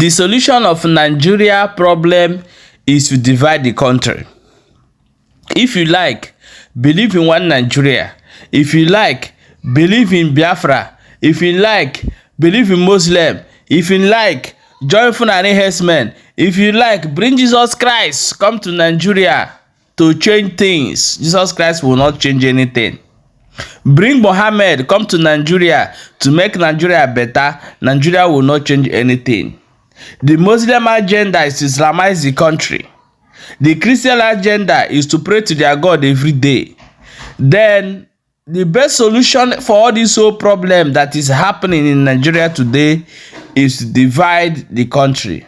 The solution of Nigeria problem is to divide the country. If you like, believe in one Nigeria. If you like, believe in Biafra. If you like, believe in Muslim. If you like, join Fulani herdsmen. If you like, bring Jesus Christ. Come to Nigeria to change things. Jesus Christ will not change anything. Bring Mohammed. Come to Nigeria to make Nigeria better. Nigeria will not change anything. The Muslim agenda is to Islamize the country. The Christian agenda is to pray to their God every day. Then the best solution for all this whole problem that is happening in Nigeria today is to divide the country.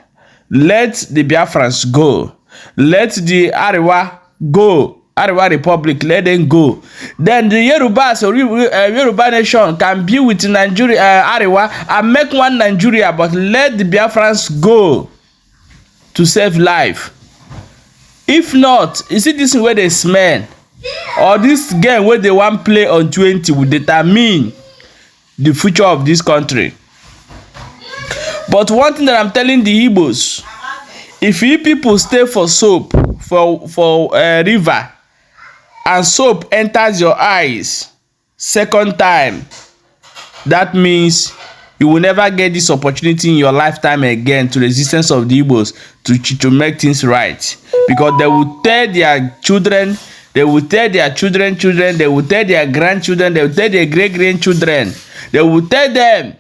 Let the Biafrans go. Let the Arewa go. Arewa Republic, let them go. Then the Yorubas or Yoruba nation can be with Nigeria, Arewa, and make one Nigeria, but let the Biafrans go to save life. If not, you see this way they smell, or this game where they want play on 20 will determine the future of this country. But one thing that I'm telling the Igbos, if you people stay for soap, for river, and soap enters your eyes second time, that means you will never get this opportunity in your lifetime again to resistance of the Igbos to make things right. Because they will tell their children, they will tell their children, they will tell their grandchildren, they will tell their great-grandchildren, they will tell them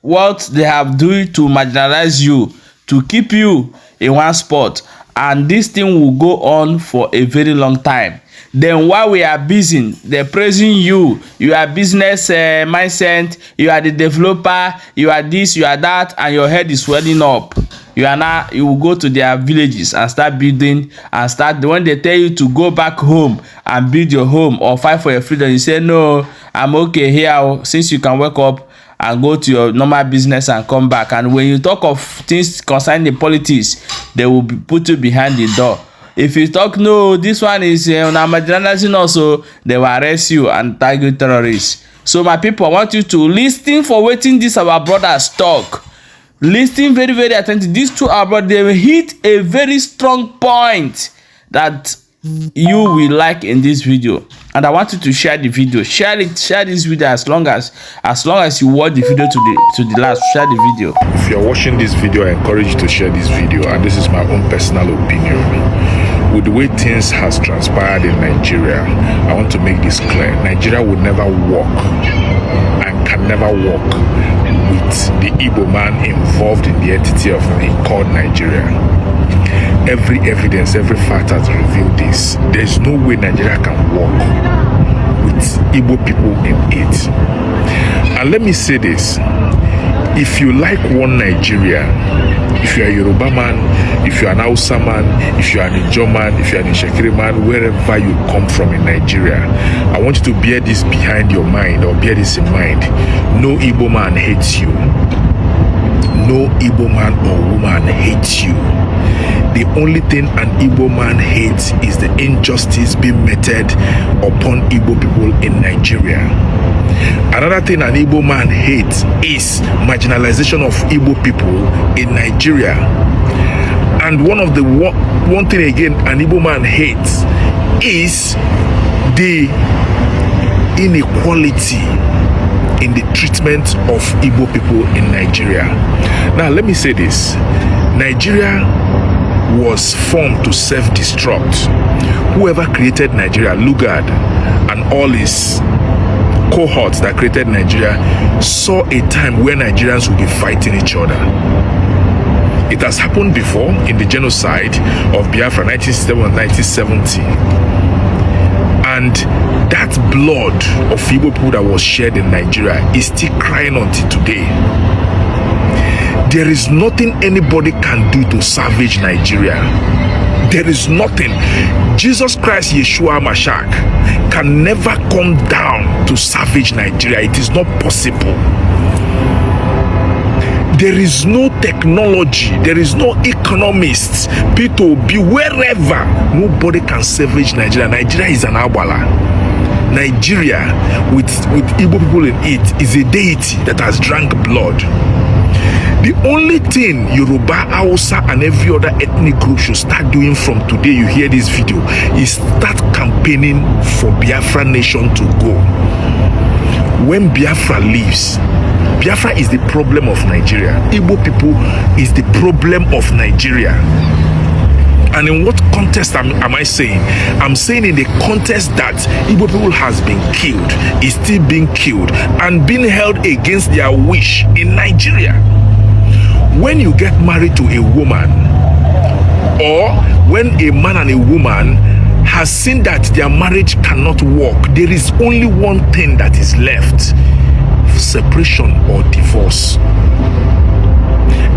what they have done to marginalize you, to keep you in one spot. And this thing will go on for a very long time. Then while we are busy, they're praising you. You are business mindset, you are the developer, you are this, you are that, and your head is swelling up. You will go to their villages and start building and start. When they tell you to go back home and build your home or fight for your freedom, you say, no, I'm okay here, since you can wake up and go to your normal business and come back. And when you talk of things concerning the politics, they will put you behind the door. If you talk, no, this one is marginalizing also, they will arrest you and tag you terrorists. So my people, I want you to listen for waiting this our brothers talk. Listen very, very attentive. These two are brothers, they will hit a very strong point that you will like in this video. And I want you to share the video. Share this video as long as you watch the video to the last. Share the video. If you're watching this video, I encourage you to share this video, and this is my own personal opinion. With the way things has transpired in Nigeria, I want to make this clear. Nigeria would never work and can never work with the Igbo man involved in the entity of called Nigeria. Every evidence, every fact has revealed this. There's no way Nigeria can work with Igbo people in it. And let me say this. If you like one Nigeria, if you are a Yoruba man, if you are an Hausa man, if you are an Ijaw man, if you are an Shekiri man, wherever you come from in Nigeria, I want you to bear this behind your mind, or bear this in mind. No Igbo man hates you. No Igbo man or woman hates you. The only thing an Igbo man hates is the injustice being meted upon Igbo people in Nigeria. Another thing an Igbo man hates is marginalization of Igbo people in Nigeria. And one thing again an Igbo man hates is the inequality in the treatment of Igbo people in Nigeria. Now let me say this. Nigeria was formed to self-destruct. Whoever created Nigeria, Lugard and all his cohorts that created Nigeria, saw a time where Nigerians would be fighting each other. It has happened before in the genocide of Biafra 1967 and 1970. And that blood of Igbo people that was shed in Nigeria is still crying until today. There is nothing anybody can do to salvage Nigeria. There is nothing. Jesus Christ, Yeshua Mashiach, can never come down to salvage Nigeria. It is not possible. There is no technology. There is no economists. P2B, wherever. Nobody can salvage Nigeria. Nigeria is an Awala. Nigeria, with Igbo people in it, is a deity that has drank blood. The only thing Yoruba, Hausa, and every other ethnic group should start doing from today you hear this video is start campaigning for Biafra nation to go. When Biafra leaves, Biafra is the problem of Nigeria. Igbo people is the problem of Nigeria. And in what context am I saying? I'm saying in the context that Igbo people has been killed, is still being killed, and being held against their wish in Nigeria. When you get married to a woman, or when a man and a woman has seen that their marriage cannot work, there is only one thing that is left: separation or divorce.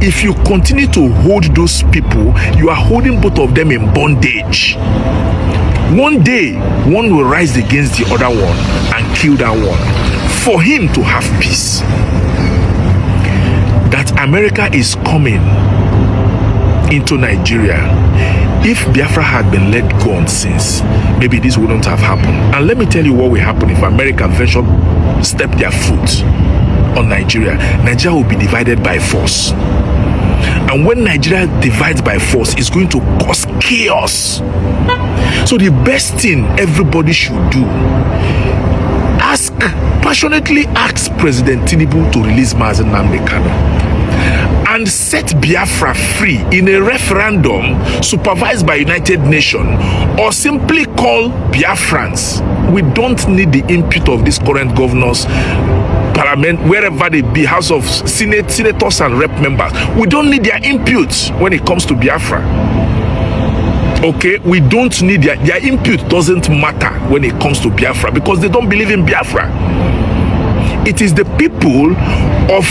If you continue to hold those people, you are holding both of them in bondage. One day, one will rise against the other one and kill that one for him to have peace. That America is coming into Nigeria. If Biafra had been let go since, maybe this wouldn't have happened. And let me tell you what will happen if America venture step their foot on Nigeria. Nigeria will be divided by force. And when Nigeria divides by force, it's going to cause chaos. So the best thing everybody should do, passionately ask President Tinubu to release Mazi Nnamdi Kanu and set Biafra free in a referendum supervised by United Nations, or simply call Biafrans. We don't need the input of these current governors, parliament, wherever they be, House of Senators and rep members. We don't need their input when it comes to Biafra. Okay, we don't need their input. Doesn't matter when it comes to Biafra, because they don't believe in Biafra. It is the people of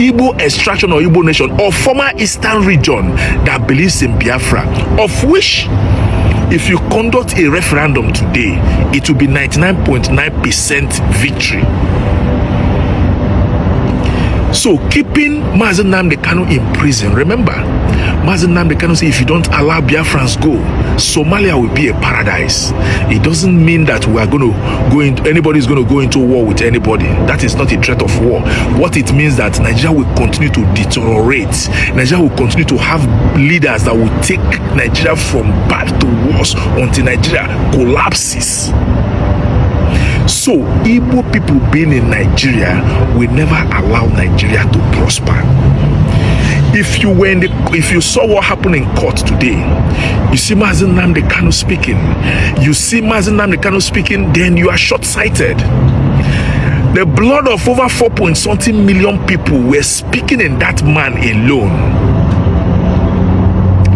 Igbo extraction or Igbo nation or former Eastern region that believes in Biafra, of which, if you conduct a referendum today, it will be 99.9% victory. So keeping Mazi Nnamdi Kanu in prison, remember, Mazi Nnamdi Kanu said, if you don't allow Biafrans go, Somalia will be a paradise. It doesn't mean that we are going to go into, anybody's going to go into war with anybody. That is not a threat of war. What it means that Nigeria will continue to deteriorate. Nigeria will continue to have leaders that will take Nigeria from bad to worse until Nigeria collapses. So Igbo people being in Nigeria will never allow Nigeria to prosper. If you saw what happened in court today, you see Mazi Nnamdi Kanu speaking, then you are short-sighted. The blood of over 4-something million people were speaking in that man alone.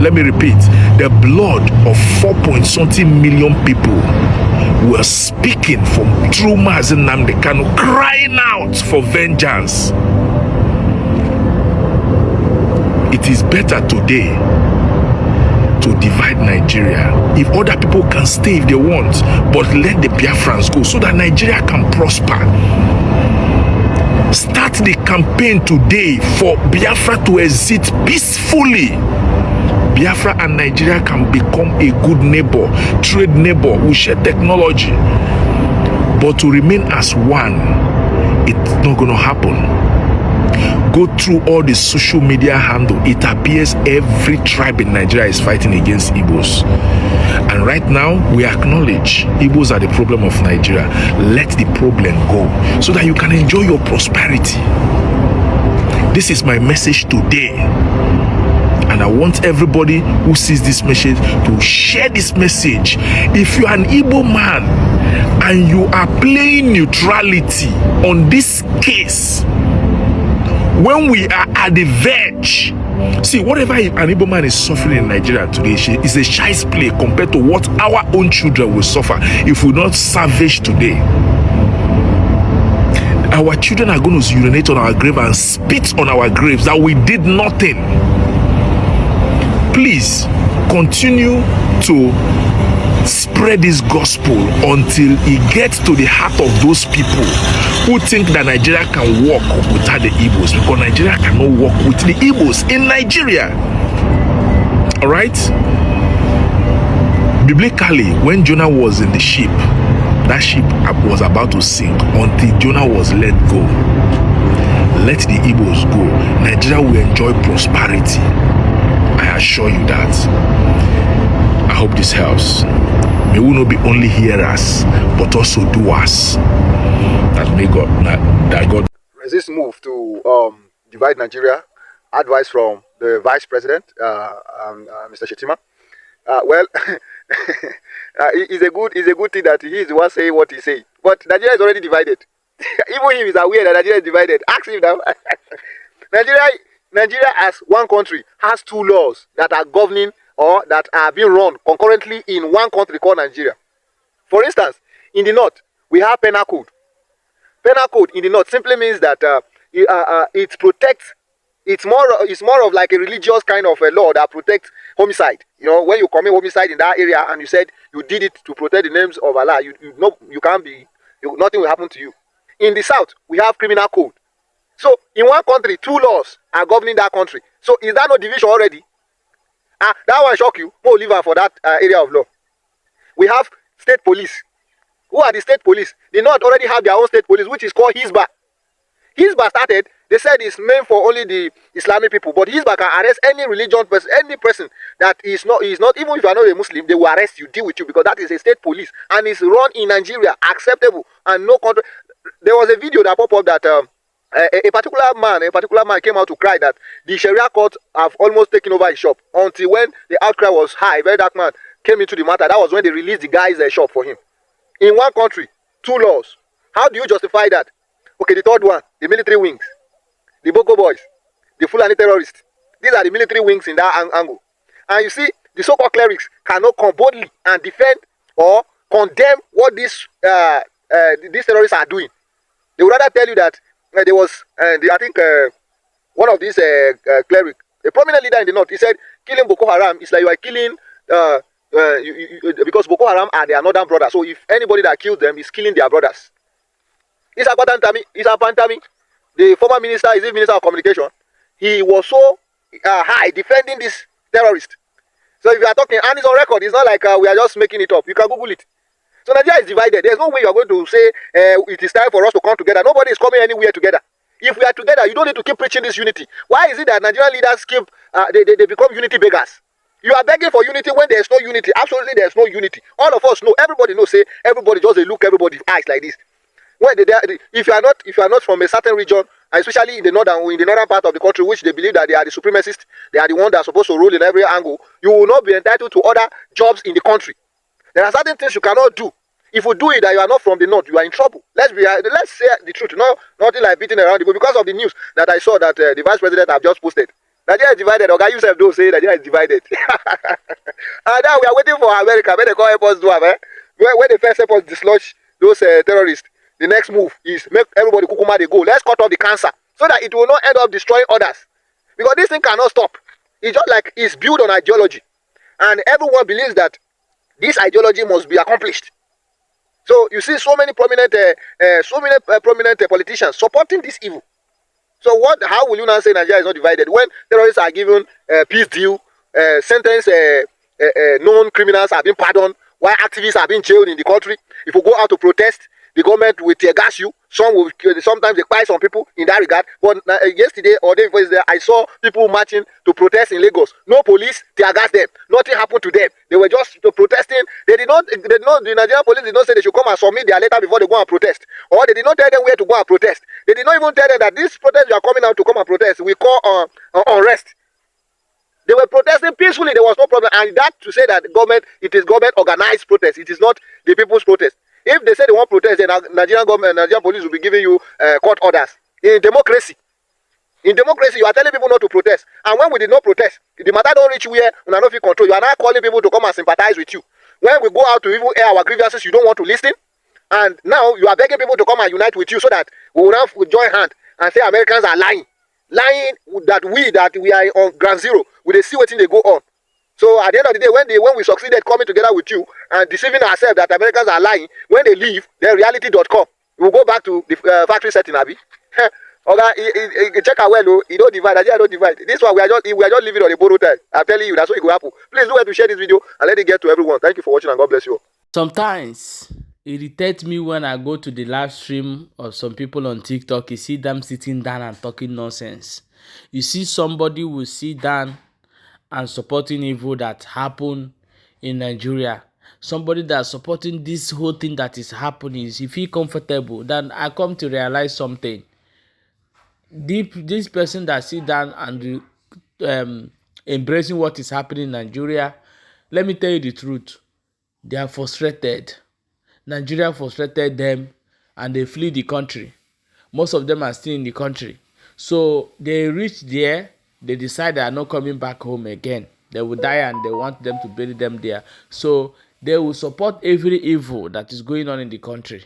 Let me repeat, the blood of 4-something million people were speaking from through Mazi Nnamdi Kanu, crying out for vengeance. It is better today to divide Nigeria. If other people can stay if they want, but let the Biafrans go so that Nigeria can prosper. Start the campaign today for Biafra to exit peacefully. Biafra and Nigeria can become a good neighbor, trade neighbor, we share technology. But to remain as one, it's not going to happen. Go through all the social media handle, it appears every tribe in Nigeria is fighting against Igbos. And right now, we acknowledge Igbos are the problem of Nigeria. Let the problem go so that you can enjoy your prosperity. This is my message today. And I want everybody who sees this message to share this message. If you are an Igbo man and you are playing neutrality on this case, when we are at the verge, see, whatever an Igbo man is suffering in Nigeria today is a child's play compared to what our own children will suffer if we not savage today. Our children are going to urinate on our grave and spit on our graves that we did nothing. Please continue to spread this gospel until it gets to the heart of those people who think that Nigeria can walk without the Igbos, because Nigeria cannot walk with the Igbos in Nigeria. All right? Biblically, when Jonah was in the ship, that ship was about to sink until Jonah was let go. and let the Igbos go, Nigeria will enjoy prosperity. I assure you that. I hope this helps. May we not be only hearers, but also doers. That God Resist move to divide Nigeria. Advice from the Vice President, Mr. Shetima. Well, it's a good thing that he is the one saying what he say. But Nigeria is already divided. Even if he's aware that Nigeria is divided, ask him now. Nigeria as one country has two laws that are governing or that are being run concurrently in one country called Nigeria. For instance, in the north, we have penal code. Penal code in the north simply means that it protects. It's more of like a religious kind of a law that protects homicide. You know, when you commit homicide in that area and you said you did it to protect the names of Allah, you can't be, nothing will happen to you. In the south, we have criminal code. So in one country, two laws are governing that country. So is that no division already? That one shock you. More live for that area of law. We have state police. Who are the state police? The north already have their own state police, which is called Hizbah. Hizbah started, they said it's meant for only the Islamic people, but Hizbah can arrest any religion person, any person that is not, even if you are not a Muslim, they will arrest you, deal with you, because that is a state police, and it's run in Nigeria, acceptable, and no country. There was a video that popped up that a particular man came out to cry that the Sharia court have almost taken over his shop, until when the outcry was high, very dark man came into the matter. That was when they released the guy's shop for him. In one country, two laws. How do you justify that? Okay, the third one, the military wings, the Boko boys, the Fulani terrorists. These are the military wings in that angle. And you see, the so-called clerics cannot come boldly and defend or condemn what these terrorists are doing. They would rather tell you that there was, I think, one of these clerics, a prominent leader in the north, he said, killing Boko Haram is like you are killing, because Boko Haram are their northern brothers. So if anybody that kills them is killing their brothers. Isa Pantami, the former minister, is the minister of communication, he was so high defending this terrorist. So if you are talking, and it's on record, it's not like we are just making it up. You can Google it. So Nigeria is divided. There's no way you are going to say it is time for us to come together. Nobody is coming anywhere together. If we are together, you don't need to keep preaching this unity. Why is it that Nigerian leaders keep they become unity beggars? You are begging for unity when there is no unity. Absolutely, there is no unity. All of us know. Everybody knows. Say everybody just they look everybody's eyes like this. When if you are not from a certain region, especially in the northern part of the country, which they believe that they are the supremacists, they are the ones that are supposed to rule in every angle, you will not be entitled to other jobs in the country. There are certain things you cannot do. If you do it and you are not from the north, you are in trouble. Let's say the truth. Nothing like beating around the bush. Because of the news that I saw that the vice president have just posted. Nigeria is divided. Okay, you yourself don't say Nigeria is divided. And now we are waiting for America. When they call help us do when they first help us dislodge those terrorists, the next move is make everybody kukuma they go. Let's cut off the cancer so that it will not end up destroying others. Because this thing cannot stop. It's just like it's built on ideology, and everyone believes that this ideology must be accomplished. So you see so many prominent politicians supporting this evil. So how will you now say Nigeria is not divided when terrorists are given peace deal, sentence, known criminals are being pardoned, while activists are being jailed in the country? If you go out to protest, the government will tear gas you. Sometimes they buy some people in that regard. But yesterday or day before yesterday, I saw people marching to protest in Lagos. No police tear gas them. Nothing happened to them. They were just protesting. The Nigerian police did not say they should come and submit their letter before they go and protest. Or they did not tell them where to go and protest. They did not even tell them that this protest you are coming out to come and protest, we call unrest. They were protesting peacefully. There was no problem. And that to say that it is government organized protest. It is not the people's protest. If they say they want protest, then Nigerian government, Nigerian police will be giving you court orders. In democracy, you are telling people not to protest. And when we did not protest, the matter don't reach where we are not in control. You are now calling people to come and sympathize with you. When we go out to even air our grievances, you don't want to listen. And now you are begging people to come and unite with you so that we will now join hands and say Americans are lying. Lying that we are on ground zero. We they see what thing they go on. So at the end of the day, when we succeeded coming together with you and deceiving ourselves that Americans are lying, when they leave, then reality.com, we'll go back to the factory setting, Abi. Okay, check out well, you don't divide, I don't divide. This one we are just living on a borrowed time. I'm telling you, that's what it will happen. Please do well to share this video and let it get to everyone. Thank you for watching and God bless you all. Sometimes irritates me when I go to the live stream of some people on TikTok. You see them sitting down and talking nonsense. You see somebody will sit down and supporting evil that happened in Nigeria. Somebody that's supporting this whole thing that is happening. If you feel comfortable, then I come to realize something. This person that sit down and embracing what is happening in Nigeria, let me tell you the truth. They are frustrated. Nigeria frustrated them and they flee the country. Most of them are still in the country. So they reach there, they decide they are not coming back home again. They will die and they want them to bury them there. So they will support every evil that is going on in the country.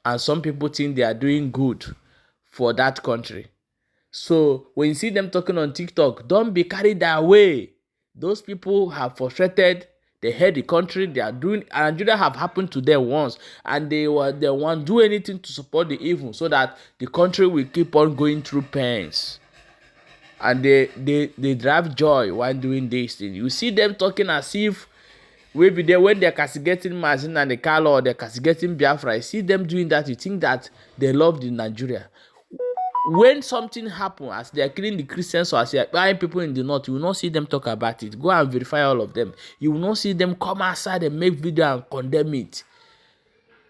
And some people think they are doing good for that country. So when you see them talking on TikTok, don't be carried away. Those people have frustrated. They hate the country. They are doing. Nigeria have happened to them once, and they want do anything to support the evil, so that the country will keep on going through pains. And they drive joy while doing this thing. You see them talking as if maybe they when they're castigating Mazin and the Kalo or they're castigating Biafra. You see them doing that. You think that they love the Nigeria. When something happen, as they are killing the Christians or as they are buying people in the north, you will not see them talk about it. Go and verify all of them. You will not see them come outside and make video and condemn it.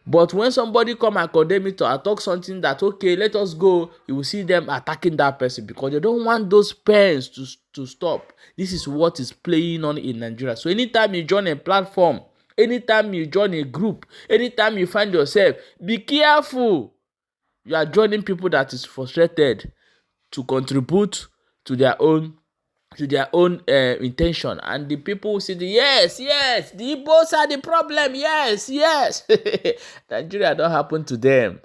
But when somebody come and condemn it or talk something that okay, let us go, you will see them attacking that person because they don't want those pains to stop. This is what is playing on in Nigeria. So anytime you join a platform, anytime you join a group, anytime you find yourself, be careful. You are joining people that is frustrated to contribute to their own intention, and the people will say yes, the Igbos are the problem, yes. Nigeria don't happen to them,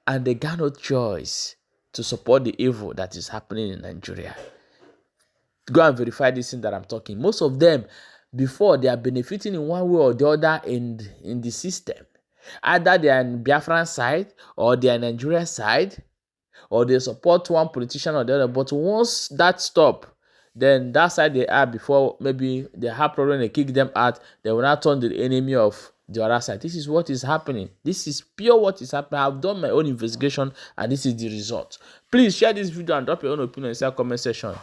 and they got no choice to support the evil that is happening in Nigeria. Go and verify this thing that I'm talking. Most of them, before, they are benefiting in one way or the other in the system. Either they are in Biafran side or they are in Nigeria side, or they support one politician or the other. But once that stop, then that side they are before, maybe they have problem, they kick them out, they will not turn to the enemy of the other side. This is what is happening. This is pure what is happening. I've done my own investigation and this is the result. Please share this video and drop your own opinion in the comment section.